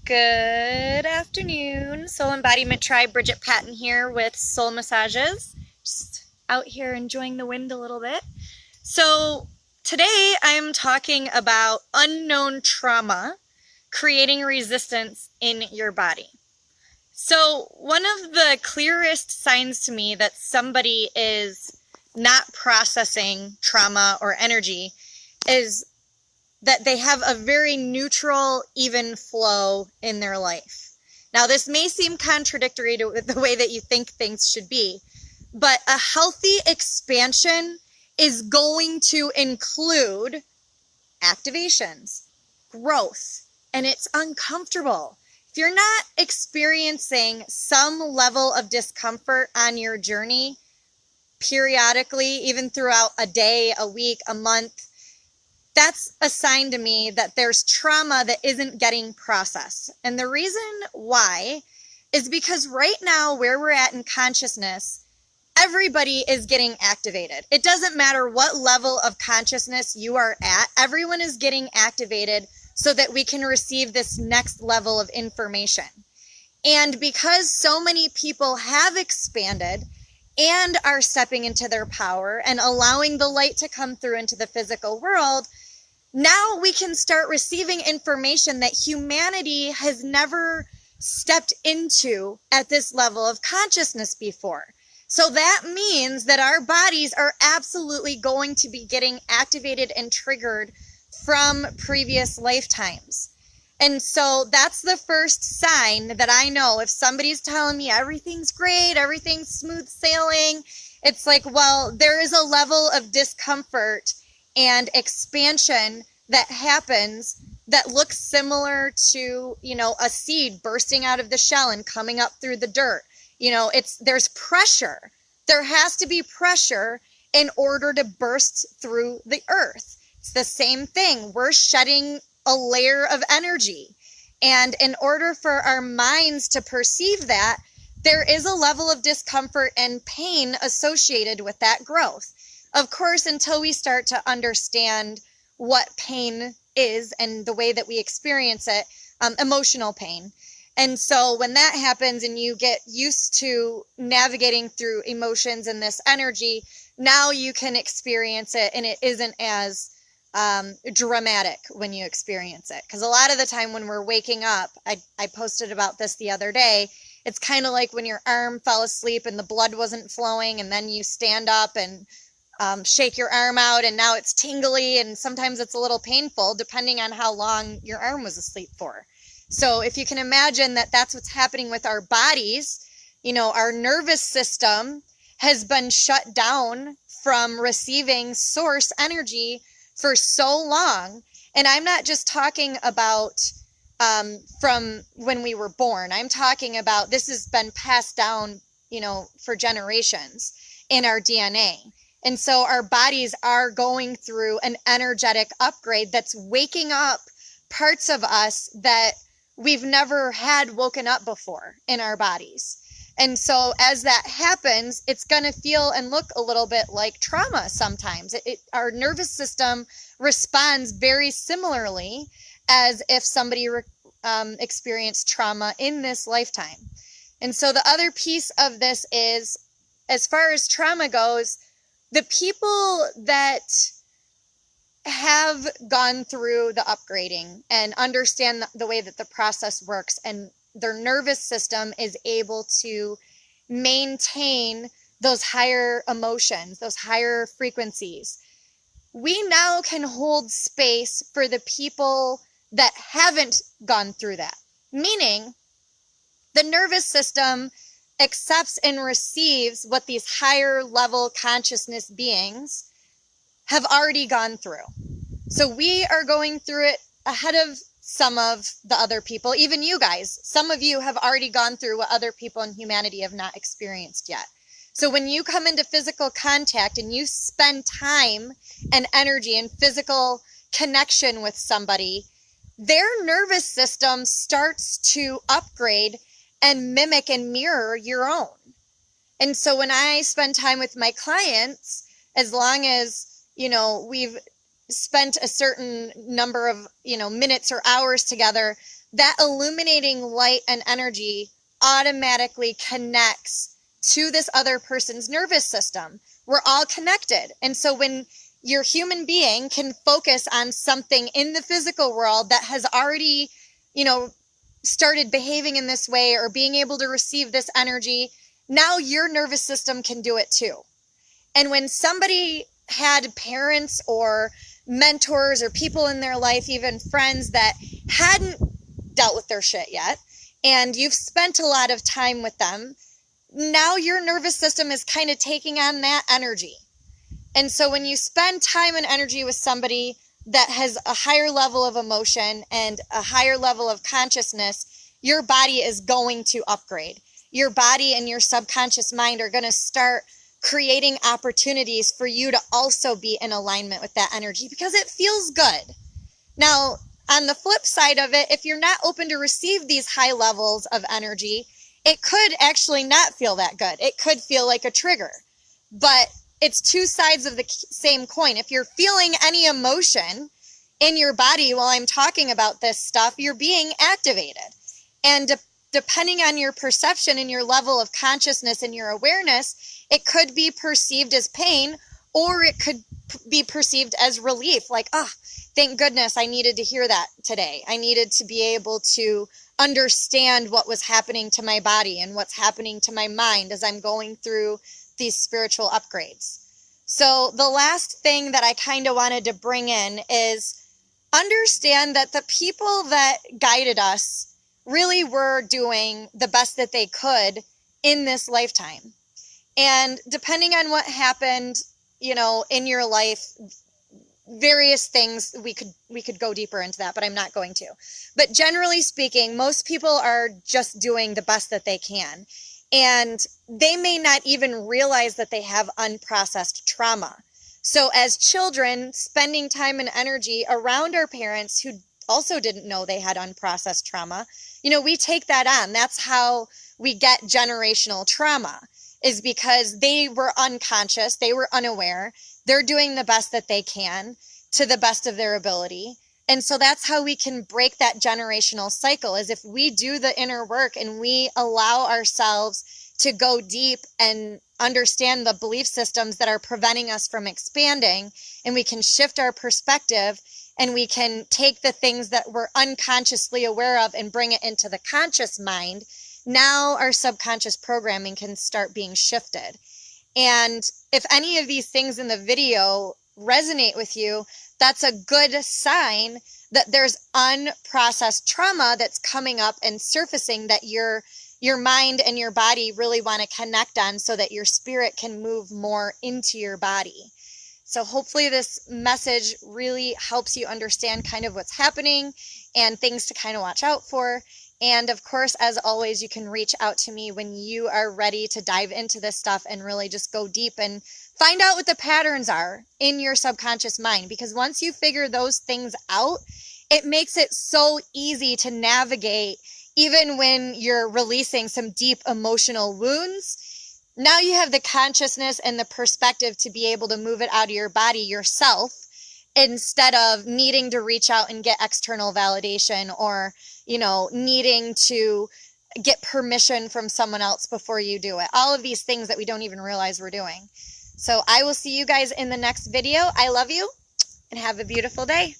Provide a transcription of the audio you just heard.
Good afternoon, Soul Embodiment Tribe. Brigette Patton here with Soul Massages. Just out here enjoying the wind a little bit. So today I'm talking about unknown trauma creating resistance in your body. So one of the clearest signs to me that somebody is not processing trauma or energy is that they have a very neutral, even flow in their life. Now, this may seem contradictory to the way that you think things should be, but a healthy expansion is going to include activations, growth, and it's uncomfortable. If you're not experiencing some level of discomfort on your journey periodically, even throughout a day, a week, a month, that's a sign to me that there's trauma that isn't getting processed. And the reason why is because right now, where we're at in consciousness, everybody is getting activated. It doesn't matter what level of consciousness you are at, everyone is getting activated so that we can receive this next level of information. And because so many people have expanded and are stepping into their power and allowing the light to come through into the physical world, now we can start receiving information that humanity has never stepped into at this level of consciousness before. So that means that our bodies are absolutely going to be getting activated and triggered from previous lifetimes. And so that's the first sign that I know if somebody's telling me everything's great, everything's smooth sailing, it's like, well, there is a level of discomfort and expansion that happens that looks similar to, a seed bursting out of the shell and coming up through the dirt. There's pressure. There has to be pressure in order to burst through the earth. It's the same thing. We're shedding a layer of energy. And in order for our minds to perceive that, there is a level of discomfort and pain associated with that growth. Of course, until we start to understand what pain is and the way that we experience it, emotional pain. And so when that happens and you get used to navigating through emotions and this energy, now you can experience it and it isn't as dramatic when you experience it. Because a lot of the time when we're waking up, I posted about this the other day, it's kind of like when your arm fell asleep and the blood wasn't flowing and then you stand up and shake your arm out and now it's tingly and sometimes it's a little painful depending on how long your arm was asleep for. So if you can imagine that that's what's happening with our bodies, our nervous system has been shut down from receiving source energy for so long. And I'm not just talking about from when we were born. I'm talking about this has been passed down, for generations in our DNA. And so our bodies are going through an energetic upgrade that's waking up parts of us that we've never had woken up before in our bodies. And so as that happens, it's going to feel and look a little bit like trauma sometimes. Our nervous system responds very similarly as if somebody experienced trauma in this lifetime. And so the other piece of this is, as far as trauma goes, the people that have gone through the upgrading and understand the way that the process works and their nervous system is able to maintain those higher emotions, those higher frequencies, we now can hold space for the people that haven't gone through that. Meaning, the nervous system accepts and receives what these higher level consciousness beings have already gone through. So we are going through it ahead of some of the other people, even you guys. Some of you have already gone through what other people in humanity have not experienced yet. So when you come into physical contact and you spend time and energy and physical connection with somebody, their nervous system starts to upgrade and mimic and mirror your own. And so when I spend time with my clients, as long as, we've spent a certain number of, minutes or hours together, that illuminating light and energy automatically connects to this other person's nervous system. We're all connected. And so when your human being can focus on something in the physical world that has already, started behaving in this way or being able to receive this energy, now your nervous system can do it too. And when somebody had parents or mentors or people in their life, even friends that hadn't dealt with their shit yet, and you've spent a lot of time with them, now your nervous system is kind of taking on that energy. And so when you spend time and energy with somebody that has a higher level of emotion and a higher level of consciousness, your body is going to upgrade. Your body and your subconscious mind are going to start creating opportunities for you to also be in alignment with that energy because it feels good. Now, on the flip side of it, if you're not open to receive these high levels of energy, it could actually not feel that good. It could feel like a trigger. But it's two sides of the same coin. If you're feeling any emotion in your body while I'm talking about this stuff, you're being activated. And depending on your perception and your level of consciousness and your awareness, it could be perceived as pain, or it could be perceived as relief. Like, oh, thank goodness I needed to hear that today. I needed to be able to understand what was happening to my body and what's happening to my mind as I'm going through these spiritual upgrades. So the last thing that I kind of wanted to bring in is understand that the people that guided us really were doing the best that they could in this lifetime. And depending on what happened, in your life, various things, we could go deeper into that, but I'm not going to. But generally speaking, most people are just doing the best that they can. And they may not even realize that they have unprocessed trauma. So as children, spending time and energy around our parents who also didn't know they had unprocessed trauma, we take that on. That's how we get generational trauma, is because they were unconscious, they were unaware, they're doing the best that they can to the best of their ability. And so that's how we can break that generational cycle, is if we do the inner work and we allow ourselves to go deep and understand the belief systems that are preventing us from expanding, and we can shift our perspective and we can take the things that we're unconsciously aware of and bring it into the conscious mind. Now our subconscious programming can start being shifted. And if any of these things in the video resonate with you, that's a good sign that there's unprocessed trauma that's coming up and surfacing that your mind and your body really want to connect on, so that your spirit can move more into your body. So hopefully this message really helps you understand kind of what's happening and things to kind of watch out for. And of course, as always, you can reach out to me when you are ready to dive into this stuff and really just go deep and find out what the patterns are in your subconscious mind. Because once you figure those things out, it makes it so easy to navigate, even when you're releasing some deep emotional wounds. Now you have the consciousness and the perspective to be able to move it out of your body yourself, instead of needing to reach out and get external validation, or, needing to get permission from someone else before you do it. All of these things that we don't even realize we're doing. So I will see you guys in the next video. I love you and have a beautiful day.